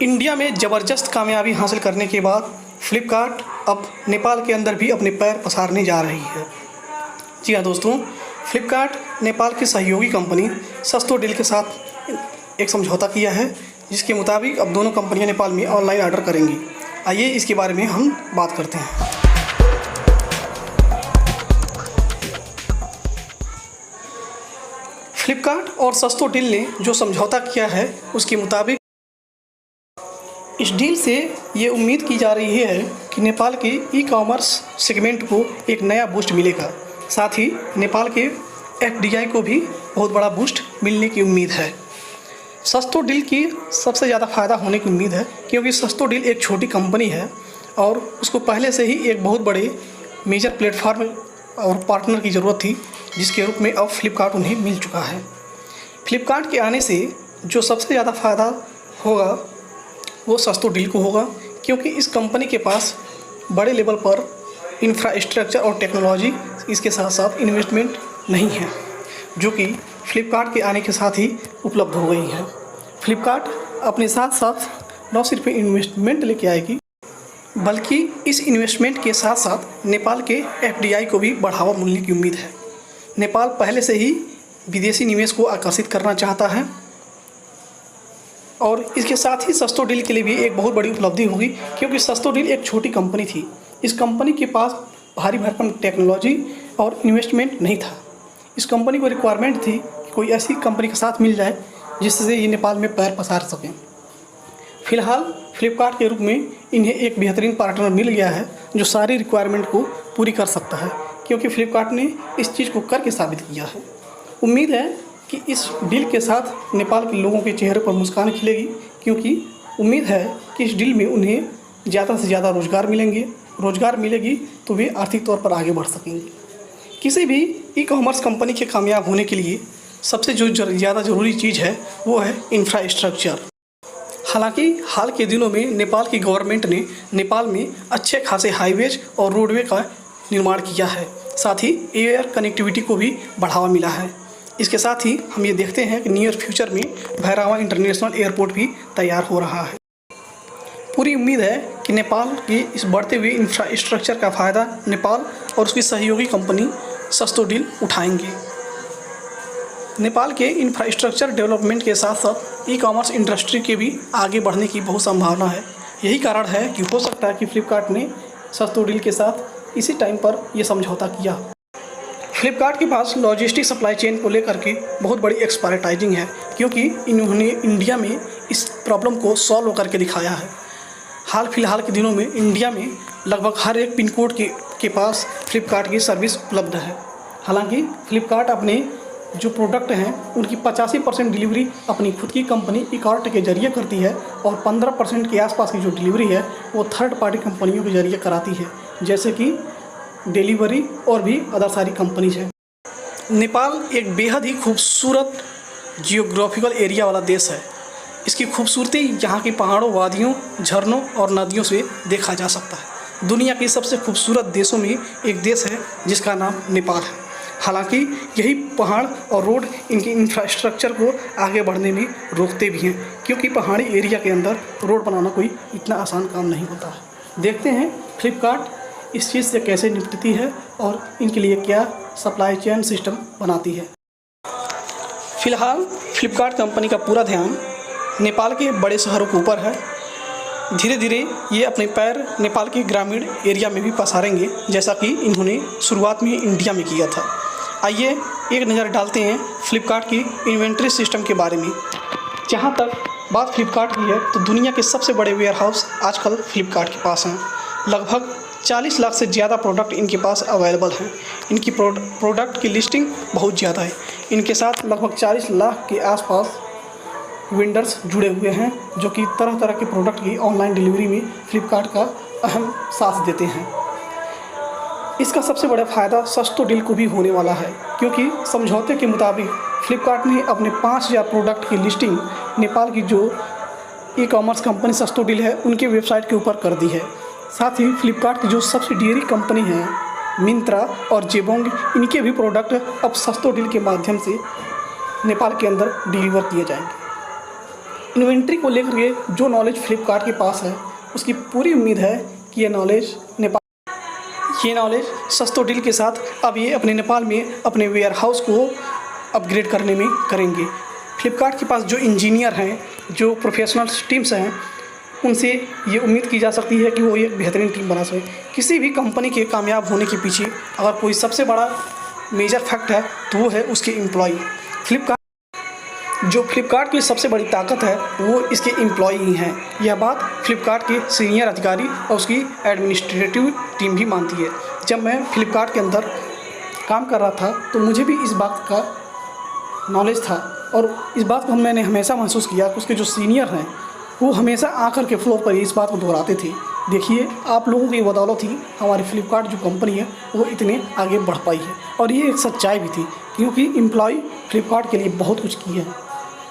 India में ज़बरदस्त कामयाबी हासिल करने के बाद फ्लिपकार्ट अब नेपाल के अंदर भी अपने पैर पसारने जा रही है। जी हाँ दोस्तों, फ्लिपकार्ट नेपाल की सहयोगी कंपनी सस्तो डील के साथ एक समझौता किया है, जिसके मुताबिक अब दोनों कंपनियां नेपाल में ऑनलाइन ऑर्डर करेंगी। आइए इसके बारे में हम बात करते हैं। फ्लिपकार्ट और सस्तो डील ने जो समझौता किया है उसके मुताबिक इस डील से ये उम्मीद की जा रही है कि नेपाल के ई कॉमर्स सेगमेंट को एक नया बूस्ट मिलेगा। साथ ही नेपाल के एफडीआई को भी बहुत बड़ा बूस्ट मिलने की उम्मीद है। सस्तो डील की सबसे ज़्यादा फ़ायदा होने की उम्मीद है, क्योंकि सस्तो डील एक छोटी कंपनी है और उसको पहले से ही एक बहुत बड़े मेजर प्लेटफॉर्म और पार्टनर की ज़रूरत थी, जिसके रूप में अब फ्लिपकार्ट उन्हें मिल चुका है। फ्लिपकार्ट के आने से जो सबसे ज़्यादा फ़ायदा होगा वो सस्तो डील को होगा, क्योंकि इस कंपनी के पास बड़े लेवल पर इंफ्रास्ट्रक्चर और टेक्नोलॉजी, इसके साथ साथ इन्वेस्टमेंट नहीं है, जो कि फ्लिपकार्ट के आने के साथ ही उपलब्ध हो गई है। फ्लिपकार्ट अपने साथ साथ न सिर्फ इन्वेस्टमेंट लेके आएगी, बल्कि इस इन्वेस्टमेंट के साथ साथ नेपाल के एफडीआई को भी बढ़ावा मिलने की उम्मीद है। नेपाल पहले से ही विदेशी निवेश को आकर्षित करना चाहता है और इसके साथ ही सस्तो डील के लिए भी एक बहुत बड़ी उपलब्धि होगी, क्योंकि सस्तो डील एक छोटी कंपनी थी। इस कंपनी के पास भारी भरकम टेक्नोलॉजी और इन्वेस्टमेंट नहीं था। इस कंपनी को रिक्वायरमेंट थी कि कोई ऐसी कंपनी के साथ मिल जाए जिससे ये नेपाल में पैर पसार सकें। फिलहाल फ्लिपकार्ट के रूप में इन्हें एक बेहतरीन पार्टनर मिल गया है, जो सारी रिक्वायरमेंट को पूरी कर सकता है, क्योंकि फ्लिपकार्ट ने इस चीज़ को करके साबित किया है। उम्मीद है कि इस डील के साथ नेपाल के लोगों के चेहरे पर मुस्कान खिलेगी, क्योंकि उम्मीद है कि इस डील में उन्हें ज़्यादा से ज़्यादा रोज़गार मिलेगी तो वे आर्थिक तौर पर आगे बढ़ सकेंगे। किसी भी ई कॉमर्स कंपनी के कामयाब होने के लिए सबसे जो ज़्यादा ज़रूरी चीज़ है वो है इंफ्रास्ट्रक्चर। हालांकि हाल के दिनों में नेपाल की गवर्नमेंट ने नेपाल में अच्छे खासे हाईवेज और रोडवे का निर्माण किया है। साथ ही एयर कनेक्टिविटी को भी बढ़ावा मिला है। इसके साथ ही हम ये देखते हैं कि नियर फ्यूचर में भैरहवा इंटरनेशनल एयरपोर्ट भी तैयार हो रहा है। पूरी उम्मीद है कि नेपाल की इस बढ़ते हुए इंफ्रास्ट्रक्चर का फ़ायदा नेपाल और उसकी सहयोगी कंपनी सस्तो डील उठाएंगे। नेपाल के इंफ्रास्ट्रक्चर डेवलपमेंट के साथ साथ ई कॉमर्स इंडस्ट्री के भी आगे बढ़ने की बहुत संभावना है। यही कारण है कि हो सकता है कि फ्लिपकार्ट ने सस्तो डील के साथ इसी टाइम पर यह समझौता किया। फ्लिपकार्ट के पास लॉजिस्टिक सप्लाई चेन को लेकर के बहुत बड़ी एक्सपर्टाइजिंग है, क्योंकि इन्होंने इंडिया में इस प्रॉब्लम को सॉल्व करके दिखाया है। हाल फिलहाल के दिनों में इंडिया में लगभग हर एक पिन कोड के पास फ्लिपकार्ट की सर्विस उपलब्ध है। हालांकि फ्लिपकार्ट अपने जो प्रोडक्ट हैं उनकी 85% डिलीवरी अपनी खुद की कंपनी इकार्ट के जरिए करती है और 15% के आसपास की जो डिलीवरी है वो थर्ड पार्टी कंपनियों के जरिए कराती है, जैसे कि डिलीवरी और भी अदर सारी कंपनीज हैं। नेपाल एक बेहद ही खूबसूरत जियोग्राफिकल एरिया वाला देश है। इसकी खूबसूरती यहाँ की पहाड़ों, वादियों, झरनों और नदियों से देखा जा सकता है। दुनिया के सबसे खूबसूरत देशों में एक देश है जिसका नाम नेपाल है। हालांकि यही पहाड़ और रोड इनके इंफ्रास्ट्रक्चर को आगे बढ़ने में रोकते भी हैं, क्योंकि पहाड़ी एरिया के अंदर रोड बनाना कोई इतना आसान काम नहीं होता है। देखते हैं फ्लिपकार्ट इस चीज़ से कैसे निपटती है और इनके लिए क्या सप्लाई चेन सिस्टम बनाती है। फिलहाल फ्लिपकार्ट कंपनी का पूरा ध्यान नेपाल के बड़े शहरों के ऊपर है। धीरे धीरे ये अपने पैर नेपाल के ग्रामीण एरिया में भी पसारेंगे, जैसा कि इन्होंने शुरुआत में इंडिया में किया था। आइए एक नज़र डालते हैं फ्लिपकार्ट की इन्वेंट्री सिस्टम के बारे में। जहाँ तक बात फ्लिपकार्ट की है तो दुनिया के सबसे बड़े वेयरहाउस आजकल फ्लिपकार्ट के पास हैं। लगभग 40 लाख से ज़्यादा प्रोडक्ट इनके पास अवेलेबल हैं। इनकी प्रोडक्ट की लिस्टिंग बहुत ज़्यादा है। इनके साथ लगभग 40 लाख के आसपास वेंडर्स जुड़े हुए हैं, जो कि तरह तरह के प्रोडक्ट की ऑनलाइन डिलीवरी में फ्लिपकार्ट का अहम साथ देते हैं। इसका सबसे बड़ा फ़ायदा सस्तो डील को भी होने वाला है, क्योंकि समझौते के मुताबिक फ्लिपकार्ट ने अपने 5000 प्रोडक्ट की लिस्टिंग नेपाल की जो ई कॉमर्स कंपनी सस्तो डील है उनके वेबसाइट के ऊपर कर दी है। साथ ही फ्लिपकार्ट की जो सब्सिडियरी कंपनी है मिंत्रा और जेबोंग, इनके भी प्रोडक्ट अब सस्तो डील के माध्यम से नेपाल के अंदर डिलीवर किए जाएंगे। इन्वेंट्री को लेकर के जो नॉलेज फ्लिपकार्ट के पास है, उसकी पूरी उम्मीद है कि ये नॉलेज सस्तो डील के साथ अब ये अपने नेपाल में अपने वेयर हाउस को अपग्रेड करने में करेंगे। फ्लिपकार्ट के पास जो इंजीनियर हैं, जो प्रोफेशनल टीम्स हैं, उनसे ये उम्मीद की जा सकती है कि वो एक बेहतरीन टीम बना सके। किसी भी कंपनी के कामयाब होने के पीछे अगर कोई सबसे बड़ा मेजर फैक्ट है तो वो है उसके एम्प्लॉय। फ्लिपकार्ट की सबसे बड़ी ताकत है वो इसके एम्प्लॉय ही हैं। यह बात फ्लिपकार्ट के सीनियर अधिकारी और उसकी एडमिनिस्ट्रेटिव टीम भी मानती है। जब मैं फ्लिपकार्ट के अंदर काम कर रहा था तो मुझे भी इस बात का नॉलेज था और इस बात को मैंने हमेशा महसूस किया कि उसके जो सीनियर हैं वो हमेशा आकर के फ्लोर पर इस बात को दोहराते थे। देखिए, आप लोगों की बदौलत ही हमारी फ्लिपकार्ट जो कंपनी है वो इतने आगे बढ़ पाई है। और ये एक सच्चाई भी थी, क्योंकि एम्प्लॉय फ्लिपकार्ट के लिए बहुत कुछ किए हैं।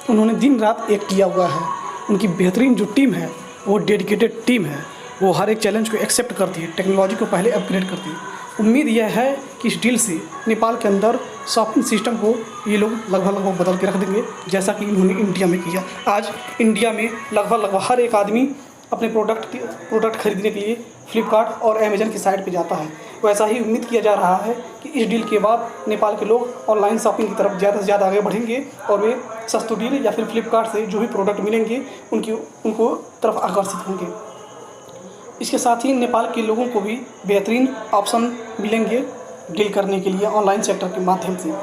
उन्होंने दिन रात एक किया हुआ है। उनकी बेहतरीन जो टीम है वो डेडिकेटेड टीम है। वो हर एक चैलेंज को एक्सेप्ट करती है, टेक्नोलॉजी को पहले अपग्रेड करती है। उम्मीद यह है कि इस डील से नेपाल के अंदर शॉपिंग सिस्टम को ये लोग लगभग बदल के रख देंगे, जैसा कि इन्होंने इंडिया में किया। आज इंडिया में लगभग हर एक आदमी अपने प्रोडक्ट खरीदने के लिए फ्लिपकार्ट और अमेजन की साइट पे जाता है। वैसा ही उम्मीद किया जा रहा है कि इस डील के बाद नेपाल के लोग ऑनलाइन शॉपिंग की तरफ ज़्यादा से ज़्यादा आगे बढ़ेंगे और वे सस्तो डील या फिर फ्लिपकार्ट से जो भी प्रोडक्ट मिलेंगे उनको तरफ आकर्षित होंगे। इसके साथ ही नेपाल के लोगों को भी बेहतरीन ऑप्शन मिलेंगे डील करने के लिए ऑनलाइन सेक्टर के माध्यम से।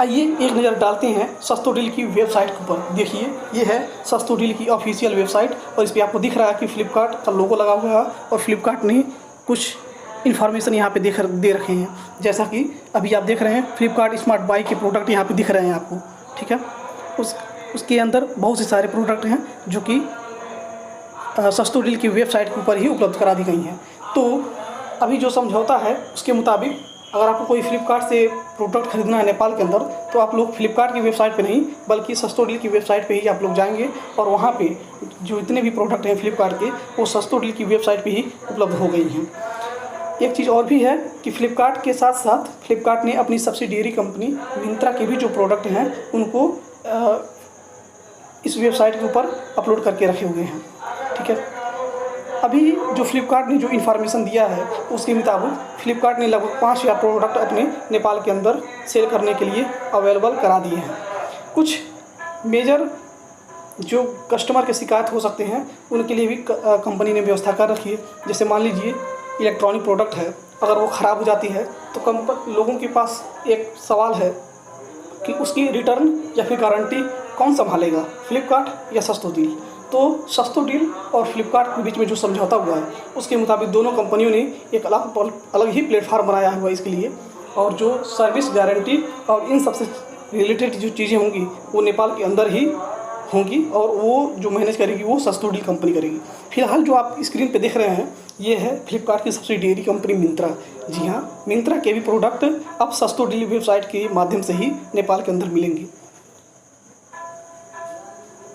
आइए एक नज़र डालते हैं सस्तो डील की वेबसाइट के ऊपर। देखिए, ये है सस्तो डील की ऑफिशियल वेबसाइट और इस पर आपको दिख रहा है कि फ्लिपकार्ट का लोगो लगा हुआ है और फ्लिपकार्ट ने कुछ इन्फॉर्मेशन यहाँ पे दे रखे हैं। जैसा कि अभी आप देख रहे हैं फ्लिपकार्ट स्मार्ट बाई के प्रोडक्ट यहाँ पे दिख रहे हैं आपको, ठीक है। उसके अंदर बहुत से सारे प्रोडक्ट हैं जो कि सस्तो डील की वेबसाइट के ऊपर ही उपलब्ध करा दी गई हैं। तो अभी जो समझौता है उसके मुताबिक अगर आपको कोई फ्लिपकार्ट से प्रोडक्ट खरीदना है नेपाल के अंदर, तो आप लोग फ्लिपकार्ट की वेबसाइट पे नहीं बल्कि सस्तो डील की वेबसाइट पे ही आप लोग जाएंगे और वहाँ पे जो इतने भी प्रोडक्ट हैं फ्लिपकार्ट के वो सस्तो डील की वेबसाइट पे ही उपलब्ध हो गई हैं। एक चीज़ और भी है कि फ्लिपकार्ट के साथ साथ फ्लिपकार्ट ने अपनी सब्सिडियरी कंपनी मिंत्रा के भी जो प्रोडक्ट हैं उनको इस वेबसाइट के ऊपर अपलोड करके रखे हुए हैं, ठीक है। अभी जो फ्लिपकार्ट ने जो इन्फॉर्मेशन दिया है उसके मुताबिक फ्लिपकार्ट ने लगभग 5000 प्रोडक्ट अपने नेपाल के अंदर सेल करने के लिए अवेलेबल करा दिए हैं। कुछ मेजर जो कस्टमर के शिकायत हो सकते हैं उनके लिए भी कंपनी ने व्यवस्था कर रखी है। जैसे मान लीजिए इलेक्ट्रॉनिक प्रोडक्ट है, अगर वो ख़राब हो जाती है तो लोगों के पास एक सवाल है कि उसकी रिटर्न या फिर गारंटी कौन संभालेगा, फ्लिपकार्ट या सस्तो डील। तो सस्तो डील और फ्लिपकार्ट के बीच में जो समझौता हुआ है उसके मुताबिक दोनों कंपनियों ने एक अलग ही प्लेटफार्म बनाया हुआ है इसके लिए, और जो सर्विस गारंटी और इन सबसे रिलेटेड जो चीज़ें होंगी वो नेपाल के अंदर ही होंगी और वो जो मैनेज करेगी वो सस्तो डील कंपनी करेगी। फिलहाल जो आप स्क्रीन पे देख रहे हैं ये है फ्लिपकार्ट की सब्सिडियरी कंपनी मिंत्रा। जी हाँ, मिंत्रा के भी प्रोडक्ट अब सस्तो डील वेबसाइट के माध्यम से ही नेपाल के अंदर मिलेंगे।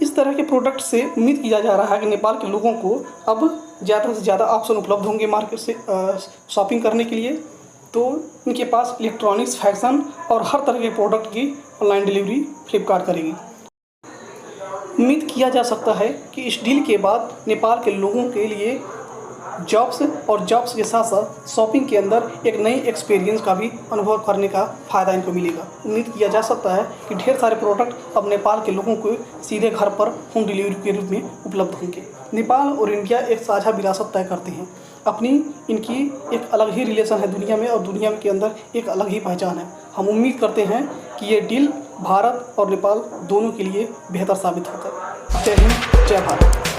इस तरह के प्रोडक्ट से उम्मीद किया जा रहा है कि नेपाल के लोगों को अब ज़्यादा से ज़्यादा ऑप्शन उपलब्ध होंगे मार्केट से शॉपिंग करने के लिए। तो इनके पास इलेक्ट्रॉनिक्स, फैशन और हर तरह के प्रोडक्ट की ऑनलाइन डिलीवरी फ्लिपकार्ट करेगी। उम्मीद किया जा सकता है कि इस डील के बाद नेपाल के लोगों के लिए जॉब्स के साथ साथ शॉपिंग के अंदर एक नई एक्सपीरियंस का भी अनुभव करने का फ़ायदा इनको मिलेगा। उम्मीद किया जा सकता है कि ढेर सारे प्रोडक्ट अब नेपाल के लोगों को सीधे घर पर होम डिलीवरी के रूप में उपलब्ध होंगे। नेपाल और इंडिया एक साझा विरासत तय करते हैं। अपनी इनकी एक अलग ही रिलेशन है दुनिया में और दुनिया के अंदर एक अलग ही पहचान है। हम उम्मीद करते हैं कि ये डील भारत और नेपाल दोनों के लिए बेहतर साबित होगा। जय हिंद, जय भारत।